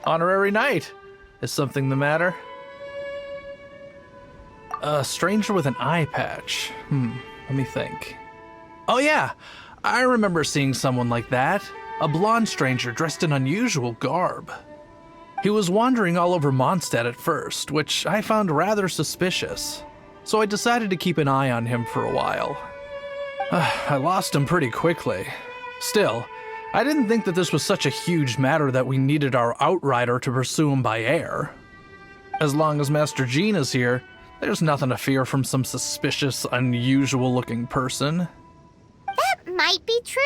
Honorary knight. Is something the matter? A stranger with an eye patch. Let me think. Oh yeah, I remember seeing someone like that. A blonde stranger dressed in unusual garb. He was wandering all over Mondstadt at first, which I found rather suspicious. So I decided to keep an eye on him for a while. I lost him pretty quickly. Still, I didn't think that this was such a huge matter that we needed our outrider to pursue him by air. As long as Master Jean is here, there's nothing to fear from some suspicious, unusual-looking person. That might be true,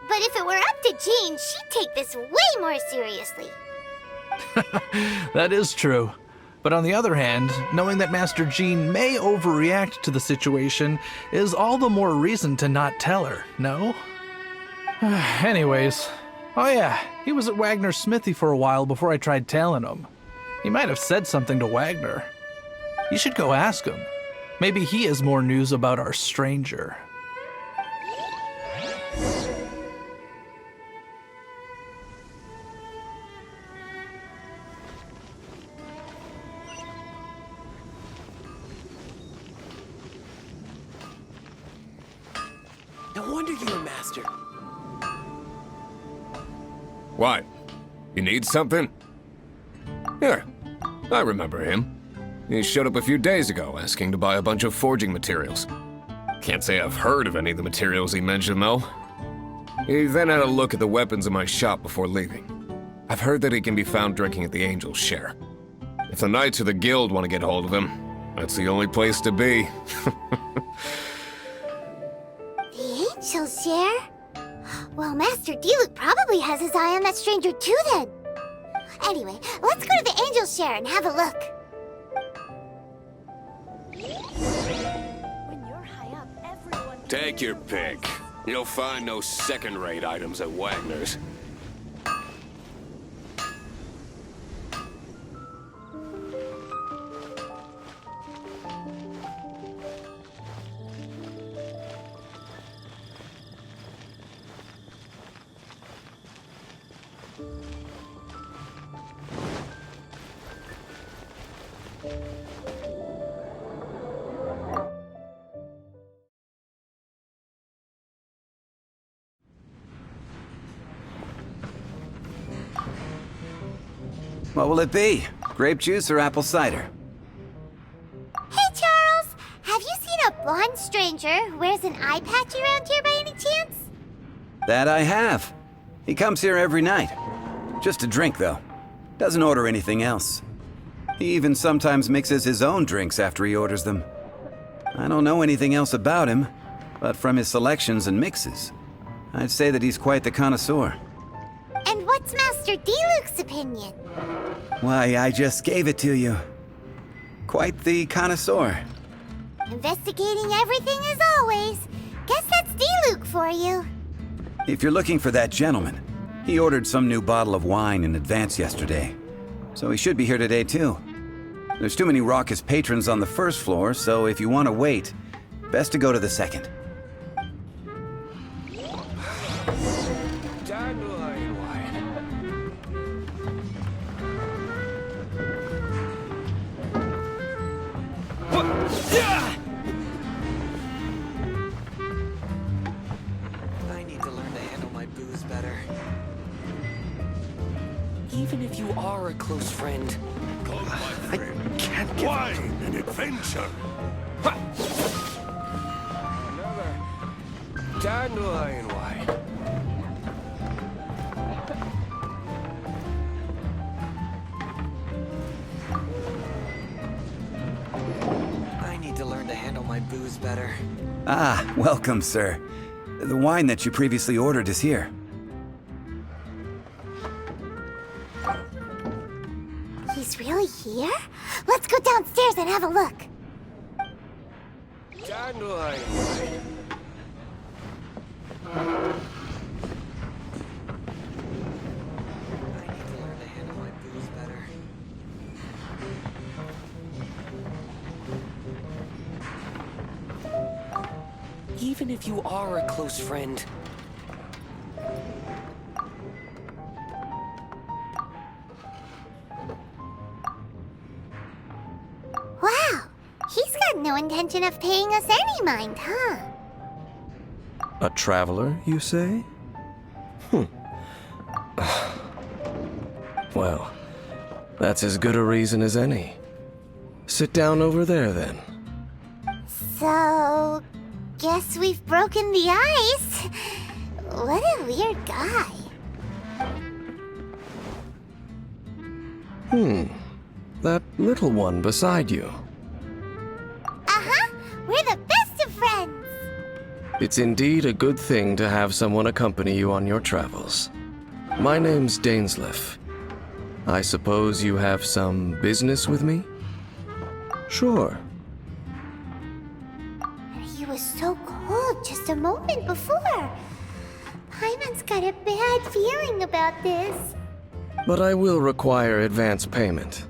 but if it were up to Jean, she'd take this way more seriously. That is true. But on the other hand, knowing that Master Jean may overreact to the situation is all the more reason to not tell her, no? Anyways, oh yeah, he was at Wagner's smithy for a while before I tried tailing him. He might have said something to Wagner. You should go ask him. Maybe he has more news about our stranger. No wonder you were master. What? You need something? Here, I remember him. He showed up a few days ago asking to buy a bunch of forging materials. Can't say I've heard of any of the materials he mentioned, though. He then had a look at the weapons in my shop before leaving. I've heard that he can be found drinking at the Angel's Share. If the Knights of the Guild want to get hold of him, that's the only place to be. The Angel's Share? Well, Master Diluc probably has his eye on that stranger too then. Anyway, let's go to the Angel's Share and have a look. When you're high up, everyone... Take your pick. You'll find no second-rate items at Wagner's. What will it be? Grape juice or apple cider? Hey, Charles! Have you seen a blonde stranger who wears an eye patch around here by any chance? That I have. He comes here every night. Just to drink, though. Doesn't order anything else. He even sometimes mixes his own drinks after he orders them. I don't know anything else about him, but from his selections and mixes, I'd say that he's quite the connoisseur. And what's Master Diluc's opinion? Why, I just gave it to you. Quite the connoisseur. Investigating everything as always. Guess that's Diluc for you. If you're looking for that gentleman, he ordered some new bottle of wine in advance yesterday. So he should be here today too. There's too many raucous patrons on the first floor, so if you want to wait, best to go to the second. Dandelion wine. I need to learn to handle my booze better. Even if you are a close friend, Come, my friend. I can't give Wine and adventure. Another dandelion wine. I need to learn to handle my booze better. Ah, welcome, sir. The wine that you previously ordered is here. He's really here? Let's go downstairs and have a look. Dandelion wine. I need to learn to handle my booze better. Even if you are a close friend, No intention of paying us any mind, huh? A traveler, you say? Well, that's as good a reason as any. Sit down over there, then. So, guess we've broken the ice. What a weird guy. That little one beside you. Uh-huh, we're the best of friends. It's indeed a good thing to have someone accompany you on your travels. My name's Dainsleif. I suppose you have some business with me? Sure. He was so cold just a moment before. Paimon's got a bad feeling about this. But I will require advance payment.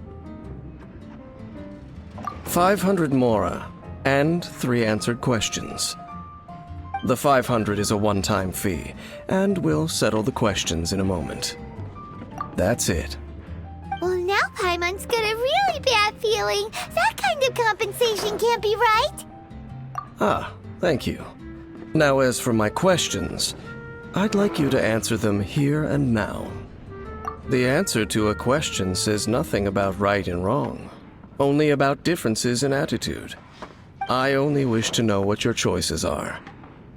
500 mora, and 3 answered questions. The 500 is a one-time fee, and we'll settle the questions in a moment. That's it. Well, now Paimon's got a really bad feeling. That kind of compensation can't be right. Ah, thank you. Now as for my questions, I'd like you to answer them here and now. The answer to a question says nothing about right and wrong, only about differences in attitude. I only wish to know what your choices are.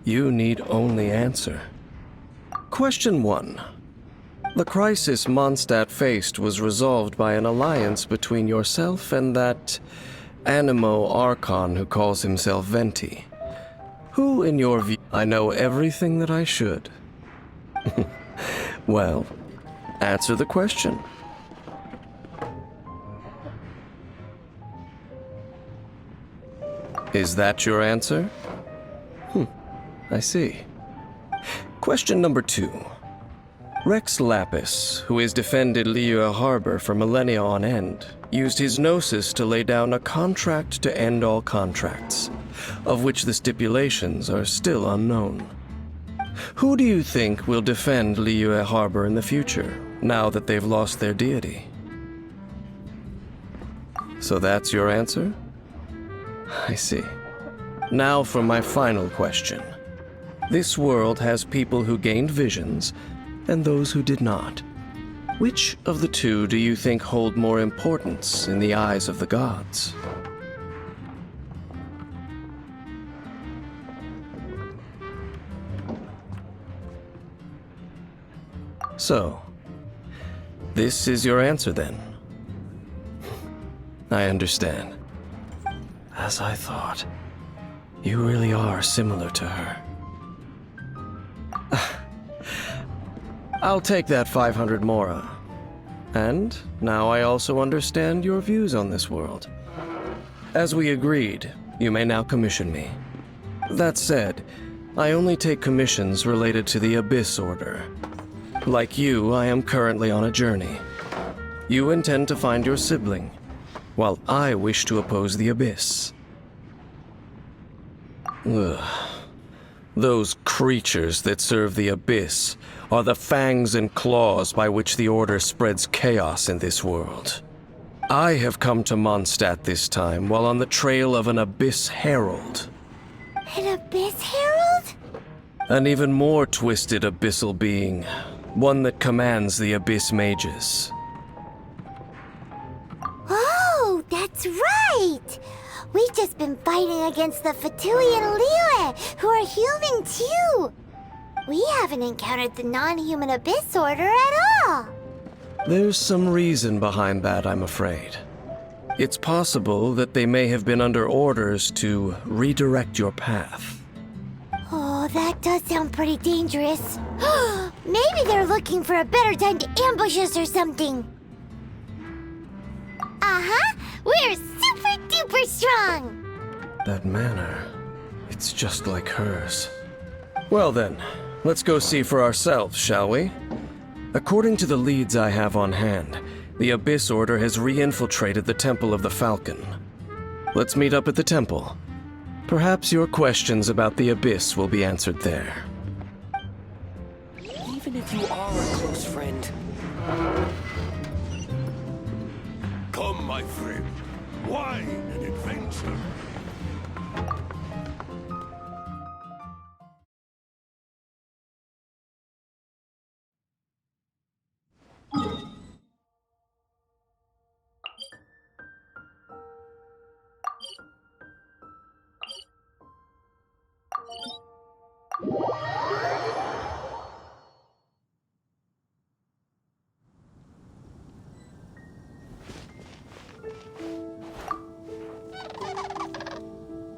You need only answer. Question 1. The crisis Mondstadt faced was resolved by an alliance between yourself and that Animo Archon who calls himself Venti. Who, in your view... I know everything that I should. Well, answer the question. Is that your answer? I see. Question number 2. Rex Lapis, who has defended Liyue Harbor for millennia on end, used his gnosis to lay down a contract to end all contracts, of which the stipulations are still unknown. Who do you think will defend Liyue Harbor in the future, now that they've lost their deity? So that's your answer? I see. Now for my final question. This world has people who gained visions, and those who did not. Which of the two do you think hold more importance in the eyes of the gods? So, this is your answer then? I understand. As I thought, you really are similar to her. I'll take that 500 mora. And now I also understand your views on this world. As we agreed, you may now commission me. That said, I only take commissions related to the Abyss Order. Like you, I am currently on a journey. You intend to find your sibling, while I wish to oppose the Abyss. Ugh. Those creatures that serve the Abyss are the fangs and claws by which the Order spreads chaos in this world. I have come to Mondstadt this time while on the trail of an Abyss Herald. An Abyss Herald? An even more twisted abyssal being, one that commands the Abyss Mages. Oh, that's right! We've just been fighting against the Fatui and Liyue, who are human too! We haven't encountered the non-human Abyss Order at all! There's some reason behind that, I'm afraid. It's possible that they may have been under orders to redirect your path. Oh, that does sound pretty dangerous. Maybe they're looking for a better time to ambush us or something. Uh-huh! We're super duper strong! That manner, it's just like hers. Well then, let's go see for ourselves, shall we? According to the leads I have on hand, the Abyss Order has re-infiltrated the Temple of the Falcon. Let's meet up at the temple. Perhaps your questions about the Abyss will be answered there. Even if you are a close friend, Come, my friend. Wine and adventure.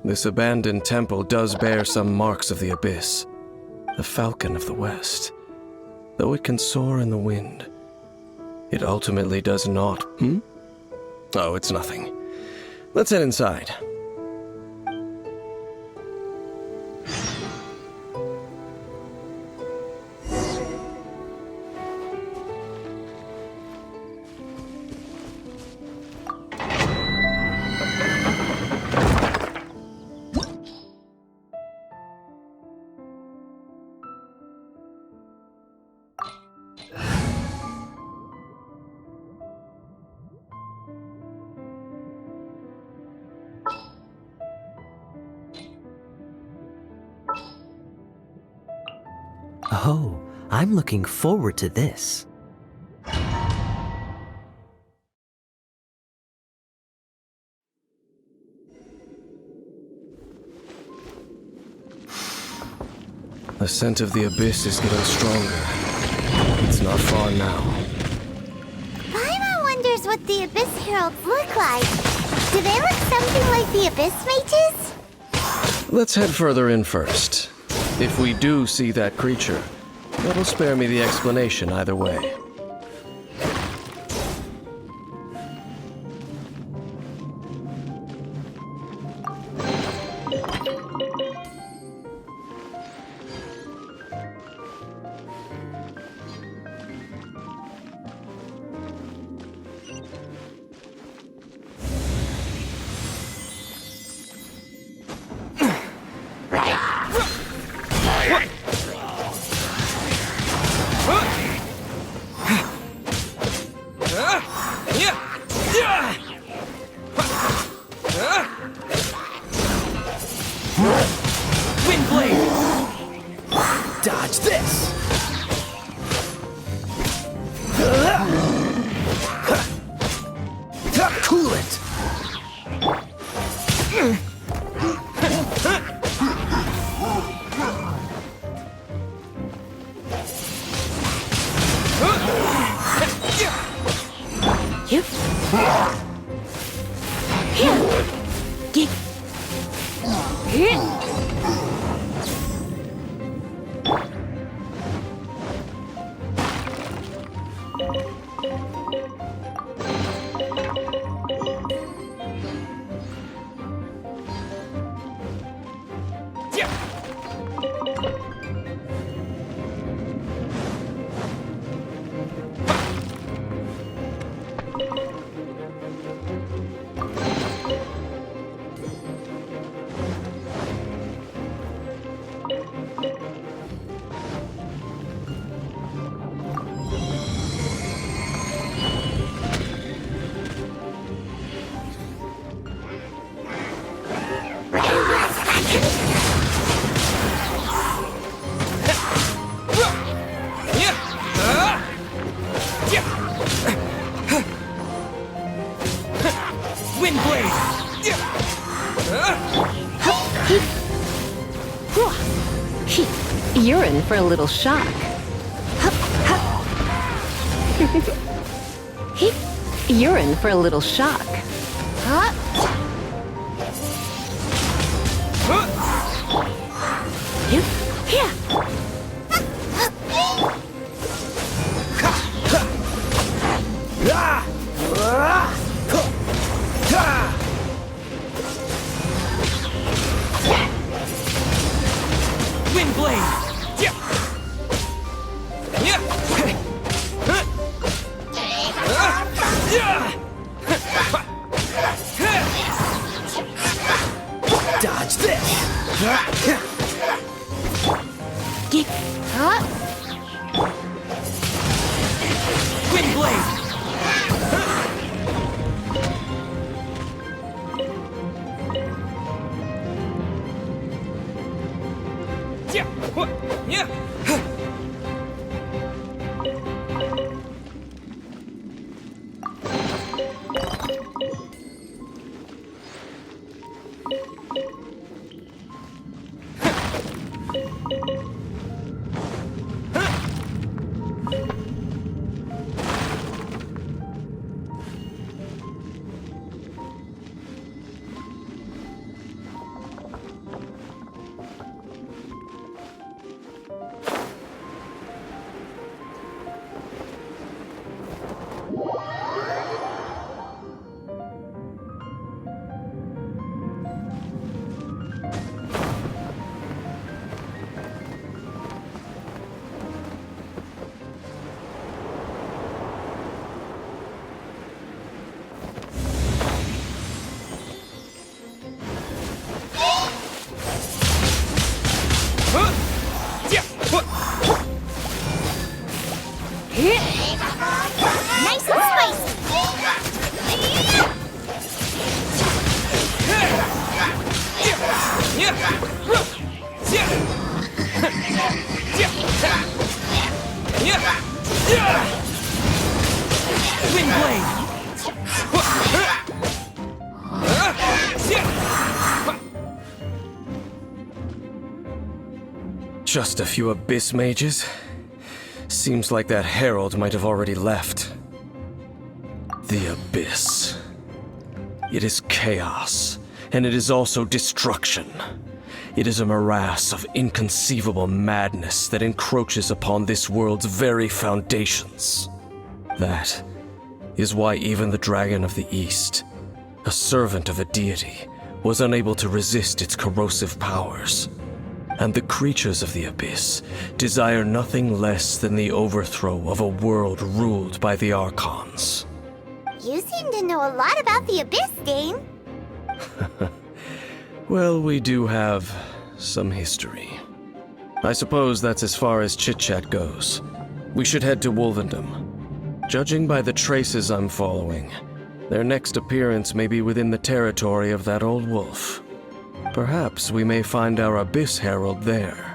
This abandoned temple does bear some marks of the abyss. The falcon of the west. Though it can soar in the wind, it ultimately does not. Oh, it's nothing. Let's head inside. Oh, I'm looking forward to this. The scent of the abyss is getting stronger. It's not far now. Paimon wonders what the Abyss Heralds look like. Do they look something like the Abyss Mages? Let's head further in first. If we do see that creature, that'll spare me the explanation either way. Dodge this! Cool it! You're in for a little shock. You're in for a little shock. Dodge this! Wind blade! Nice and spicy. Wind blade. Just a few abyss mages? Seems like that herald might have already left. The abyss. It is chaos, and it is also destruction. It is a morass of inconceivable madness that encroaches upon this world's very foundations. That is why even the Dragon of the East, a servant of a deity, was unable to resist its corrosive powers. And the creatures of the abyss desire nothing less than the overthrow of a world ruled by the Archons. You seem to know a lot about the Abyss, Dane. Well, we do have some history. I suppose that's as far as chit-chat goes. We should head to Wolvendom. Judging by the traces I'm following, their next appearance may be within the territory of that old wolf. Perhaps we may find our Abyss Herald there.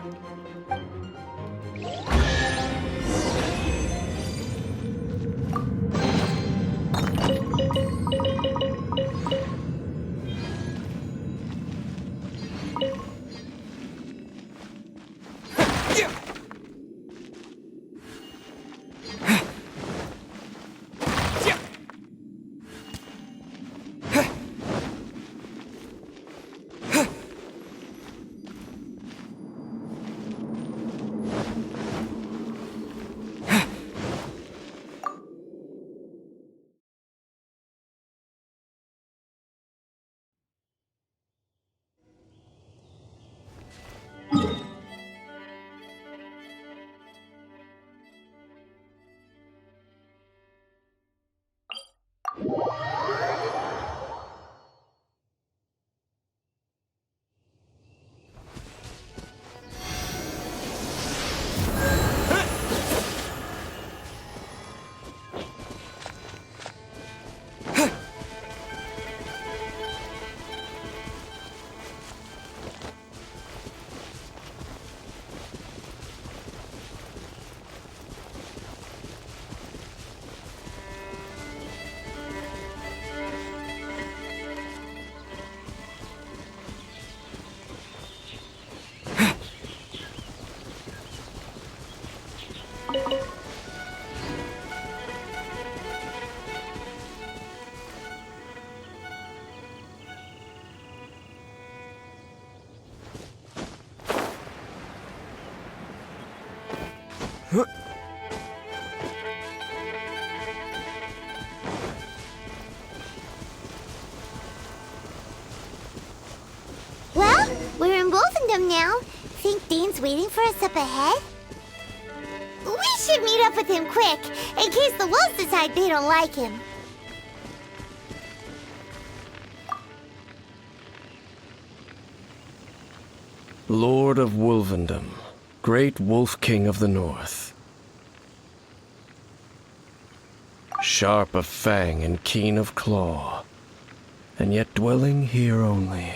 Well, we're in Wolfendom now. Think Dane's waiting for us up ahead? We should meet up with him quick, in case the wolves decide they don't like him. Lord of Wolvendom, great Wolf King of the North. Sharp of fang and keen of claw, and yet dwelling here only.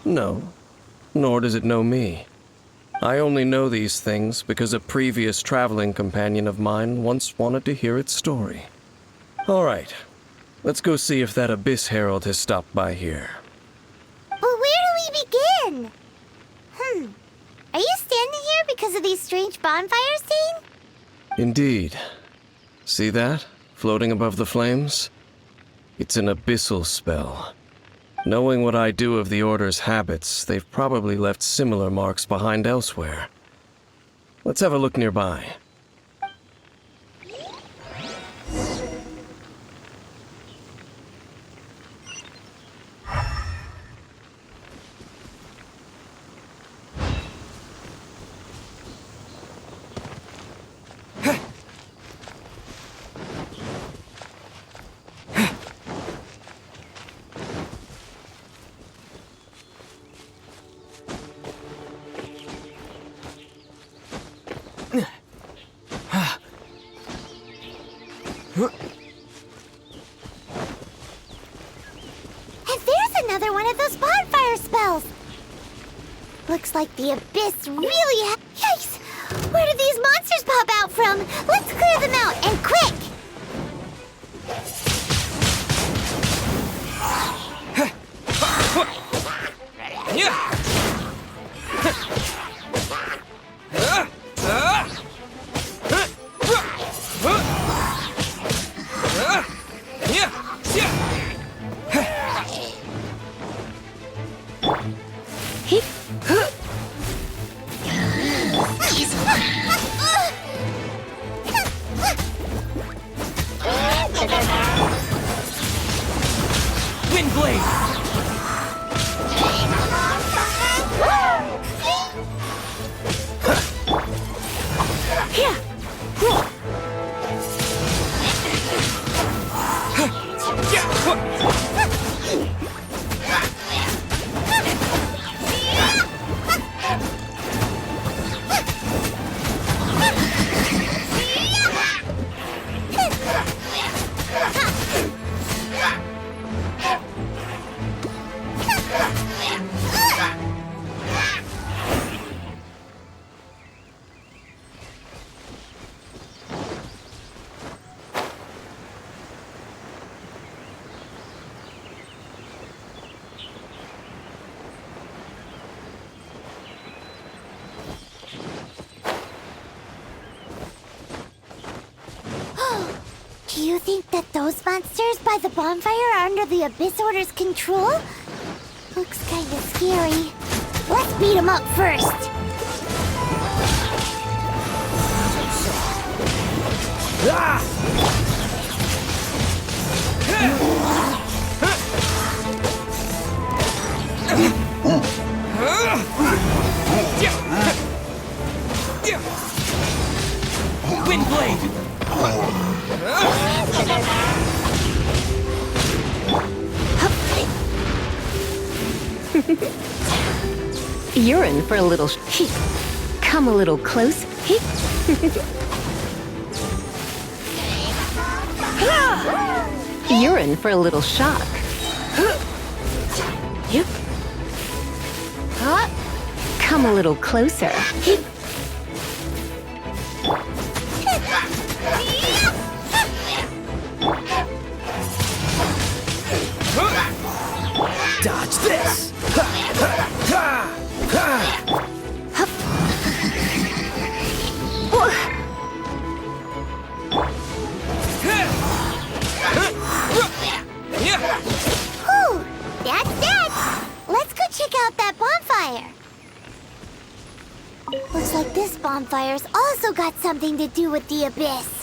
No, nor does it know me. I only know these things because a previous traveling companion of mine once wanted to hear its story. All right, let's go see if that Abyss Herald has stopped by here. But where do we begin? Are you standing here because of these strange bonfires, Dane? Indeed. See that, floating above the flames? It's an abyssal spell. Knowing what I do of the Order's habits, they've probably left similar marks behind elsewhere. Let's have a look nearby. And there's another one of those bonfire spells! Looks like the abyss really Yikes! Where did these monsters pop out from? Let's clear them out, and quick! Do you think that those monsters by the bonfire are under the Abyss Order's control? Looks kinda scary. Let's beat them up first! Windblade! You're in for a little Come a little close. You're in for a little shock. Come a little closer. Dodge this! Whew! That's that! Let's go check out that bonfire! Looks like this bonfire's also got something to do with the Abyss.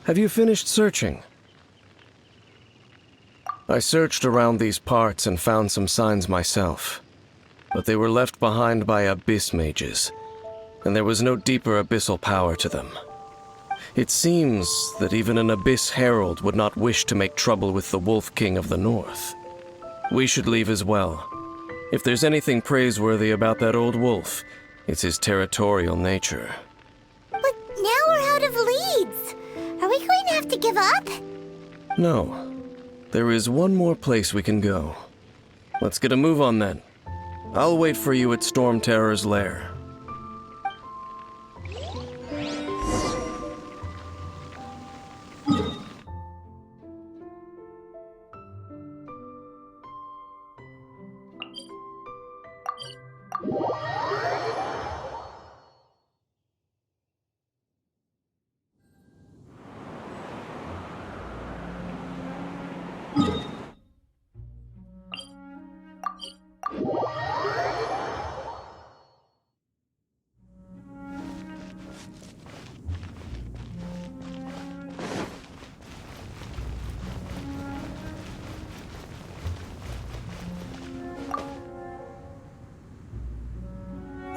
Have you finished searching? I searched around these parts and found some signs myself, but they were left behind by abyss mages, and there was no deeper abyssal power to them. It seems that even an abyss herald would not wish to make trouble with the Wolf King of the North. We should leave as well. If there's anything praiseworthy about that old wolf, it's his territorial nature. But now we're out of leads! Are we going to have to give up? No. There is one more place we can go. Let's get a move on then. I'll wait for you at Storm Terror's lair.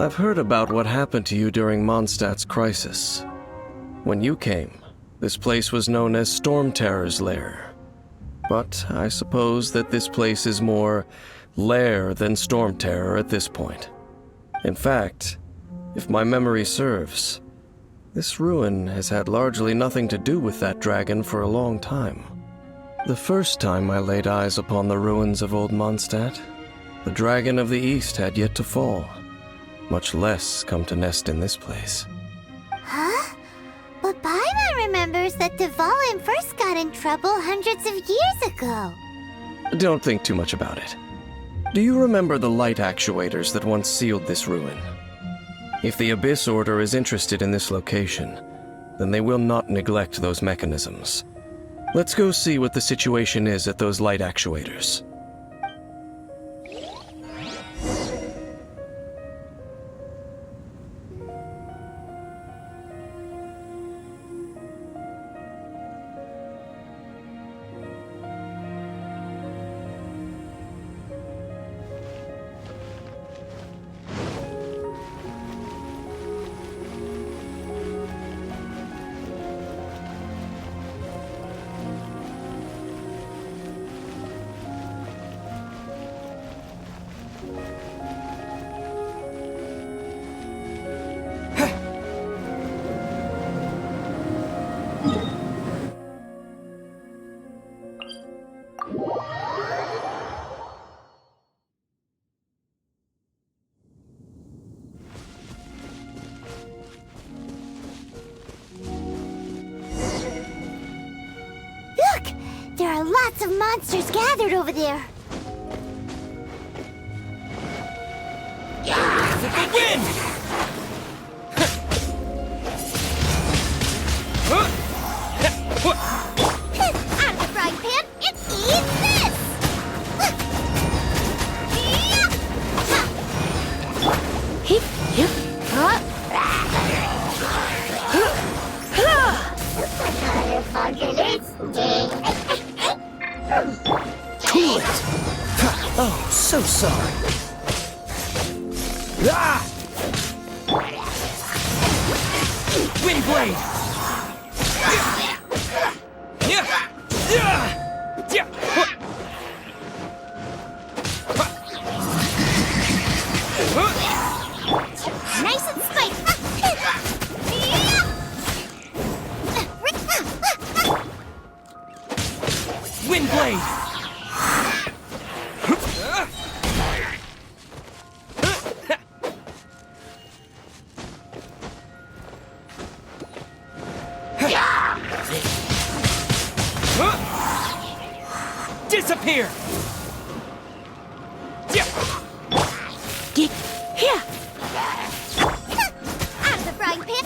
I've heard about what happened to you during Mondstadt's crisis. When you came, this place was known as Storm Terror's Lair. But I suppose that this place is more lair than Storm Terror at this point. In fact, if my memory serves, this ruin has had largely nothing to do with that dragon for a long time. The first time I laid eyes upon the ruins of Old Mondstadt, the dragon of the East had yet to fall, much less come to nest in this place. Huh? But Paimon remembers that Dvalin first got in trouble hundreds of years ago. Don't think too much about it. Do you remember the light actuators that once sealed this ruin? If the Abyss Order is interested in this location, then they will not neglect those mechanisms. Let's go see what the situation is at those light actuators. Look! There are lots of monsters gathered over there. The wind! Out of the frying pan, it eats this! Cool it! Oh, so sorry. Ah! Wind blade! Nice and spicy! Wind blade! Disappear! Get here! Out of the frying pan!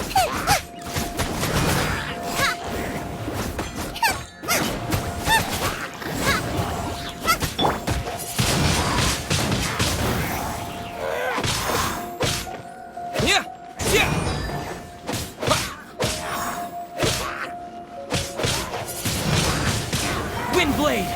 Wind blade!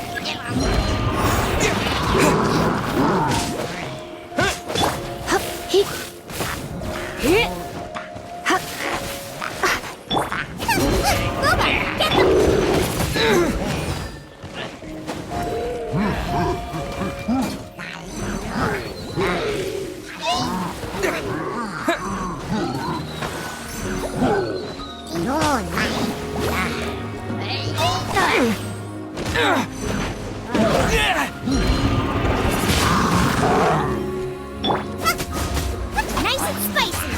Nice and spicy!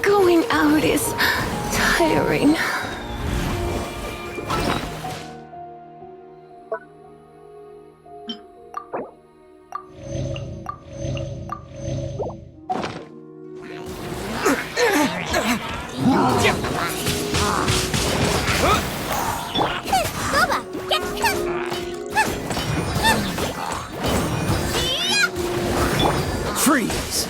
Going out is tiring. Freeze!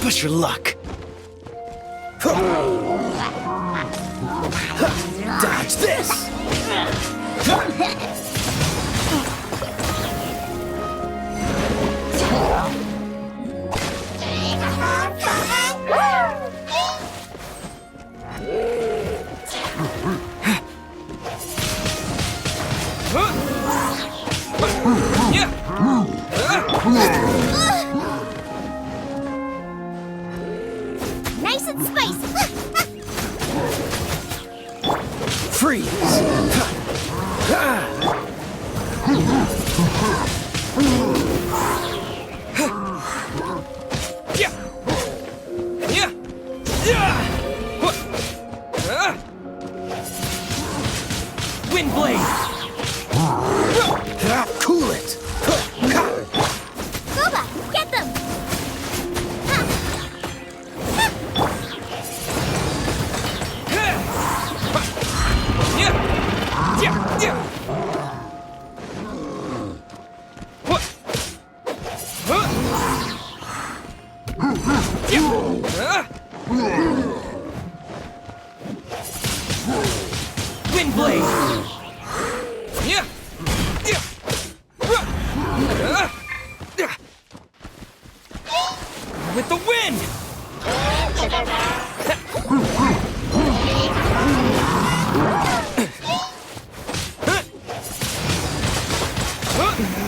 push your luck. Dodge this! Nice and spicy. Freeze! Wind blade! Cool it! Boba, get them! Wind blade! With the wind!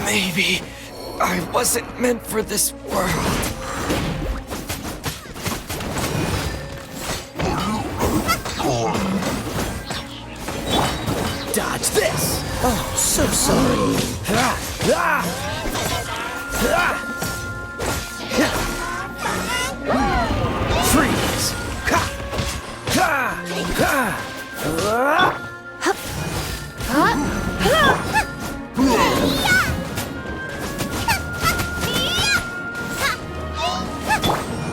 Maybe I wasn't meant for this world. Dodge this! Oh, so sorry. Freeze!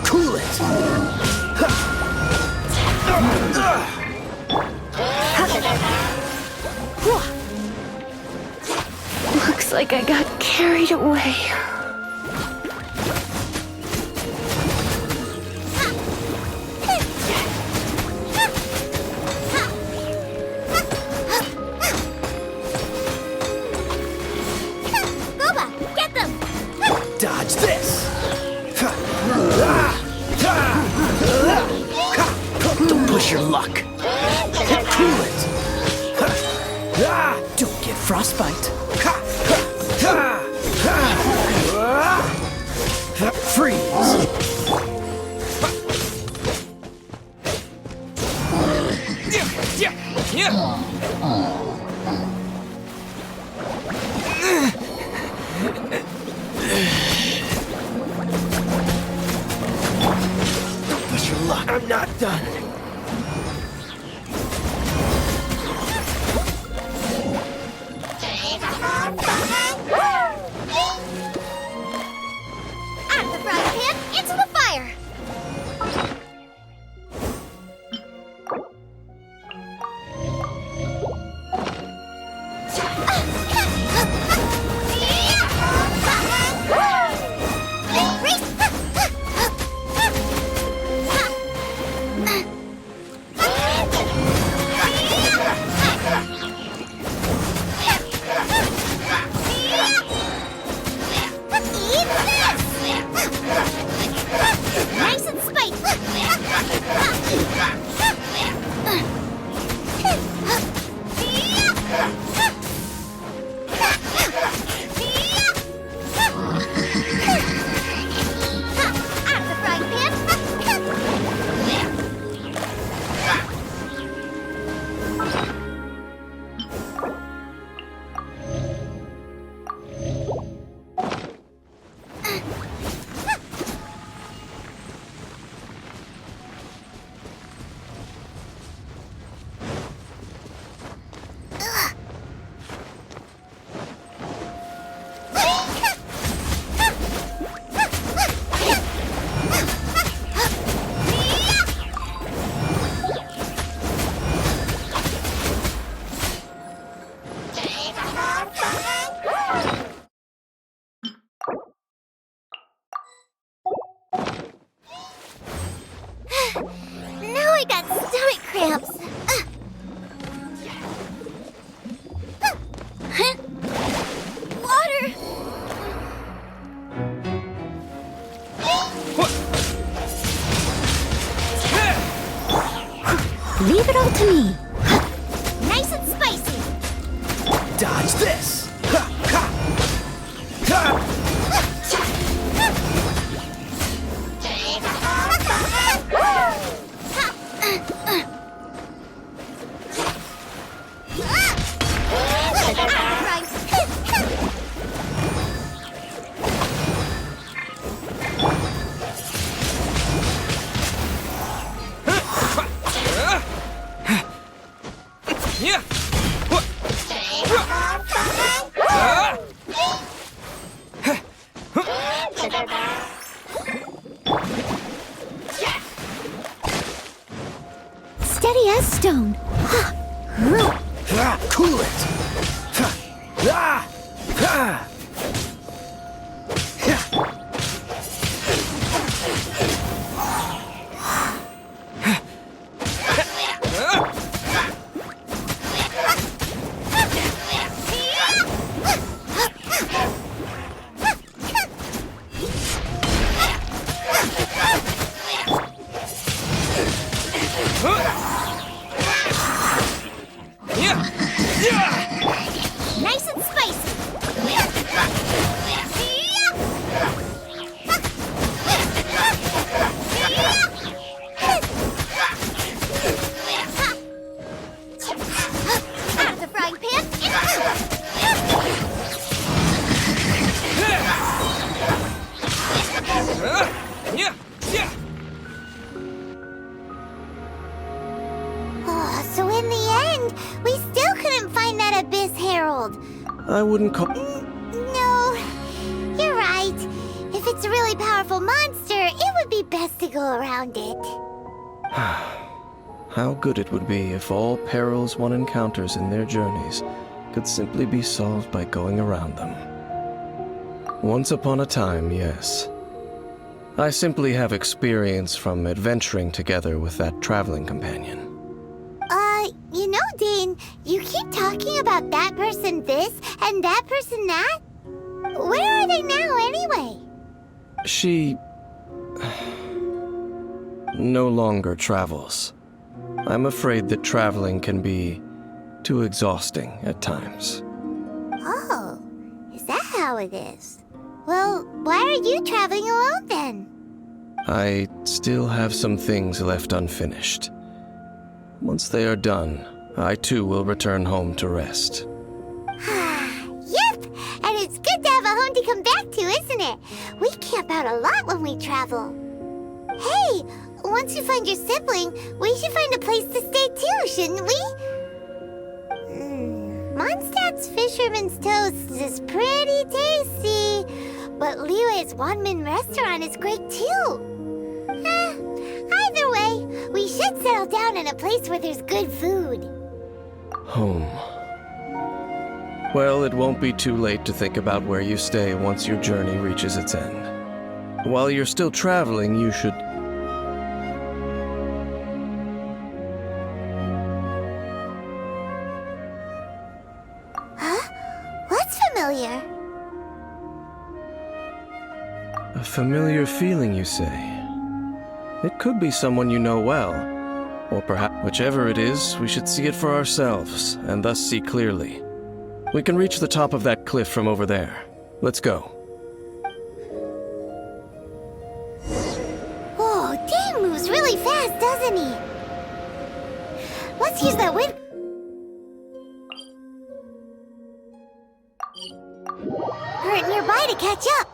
Cool it! Looks like I got carried away. Boba, get them! Dodge this! Don't push your luck. Cool it! Don't get frostbite. Freeze! Don't push your luck. I'm not done. Out of the frying pan, into the fire! Leave it all to me. Nice and spicy. Dodge this! Ha, ha. Ha. Yeah. Steady as stone. Cool it! Ah! Ah! Nice and spicy. Out of the frying pan. Yeah! Yeah! Oh, so in the end, we still couldn't find that Abyss Herald. I wouldn't call. No, you're right. If it's a really powerful monster, it would be best to go around it. How good it would be if all perils one encounters in their journeys could simply be solved by going around them. Once upon a time, yes. I simply have experience from adventuring together with that traveling companion. You know, Dane, you keep talking about that person this and that person that. Where are they now, anyway? She no longer travels. I'm afraid that traveling can be too exhausting at times. Oh, is that how it is? Well, why are you traveling alone then? I still have some things left unfinished. Once they are done, I too will return home to rest. Yep, and it's good to have a home to come back to, isn't it? We camp out a lot when we travel. Hey, once you find your sibling, we should find a place to stay too, shouldn't we? Mondstadt's Fisherman's Toast is pretty tasty, but Liyue's one-man restaurant is great too. Either way, we should settle down in a place where there's good food. Home. Well, it won't be too late to think about where you stay once your journey reaches its end. While you're still traveling, you should... Huh? What's familiar? A familiar feeling, you say? It could be someone you know well. Or perhaps, whichever it is, we should see it for ourselves, and thus see clearly. We can reach the top of that cliff from over there. Let's go. Oh, Dane moves really fast, doesn't he? Let's use that wind. We're nearby to catch up.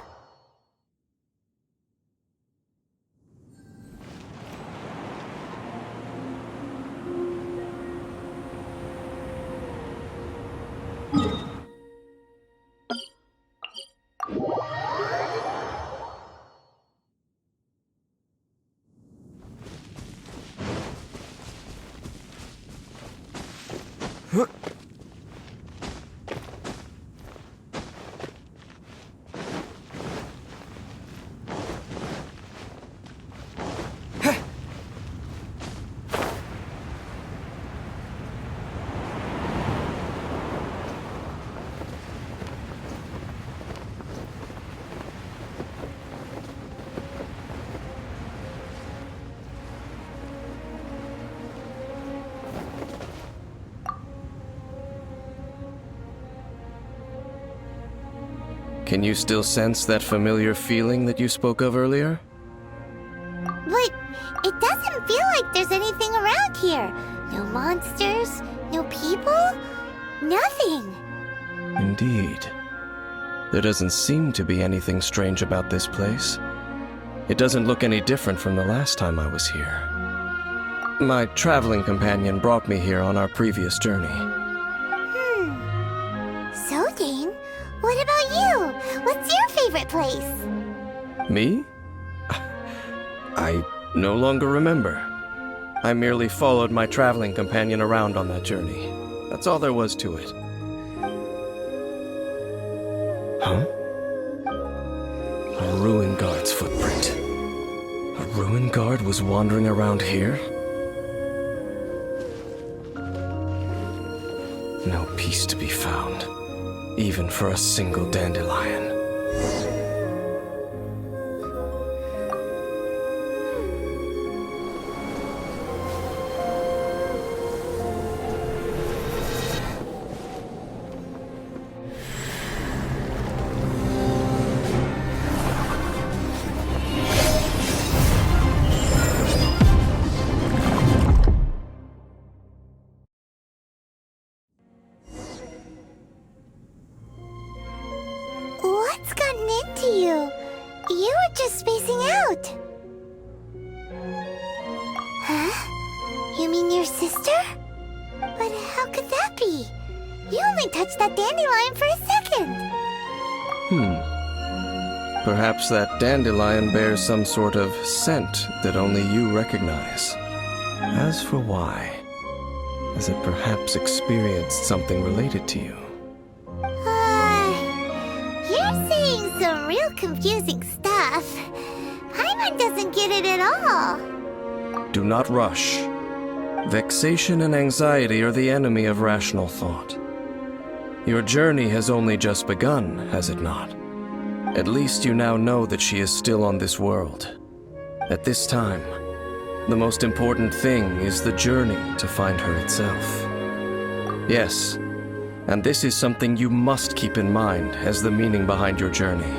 Can you still sense that familiar feeling that you spoke of earlier? But it doesn't feel like there's anything around here. No monsters, no people, nothing. Indeed. There doesn't seem to be anything strange about this place. It doesn't look any different from the last time I was here. My traveling companion brought me here on our previous journey. So, Dane, what about you? What's your favorite place? Me? I no longer remember. I merely followed my traveling companion around on that journey. That's all there was to it. Huh? A ruin guard's footprint. A ruin guard was wandering around here? No peace to be found, even for a single dandelion. What's gotten into you? You were just spacing out. Huh? You mean your sister? But how could that be? You only touched that dandelion for a second. Perhaps that dandelion bears some sort of scent that only you recognize. As for why, has it perhaps experienced something related to you? You're saying some real confusing stuff. Paimon doesn't get it at all. Do not rush. Vexation and anxiety are the enemy of rational thought. Your journey has only just begun, has it not? At least you now know that she is still on this world. At this time, the most important thing is the journey to find her itself. Yes, and this is something you must keep in mind as the meaning behind your journey.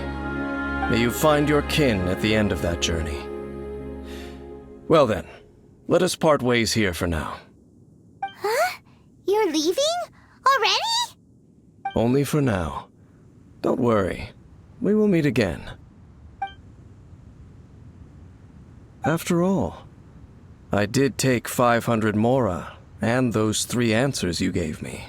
May you find your kin at the end of that journey. Well then, let us part ways here for now. Huh? You're leaving? Already? Only for now. Don't worry. We will meet again. After all, I did take 500 mora and those 3 answers you gave me.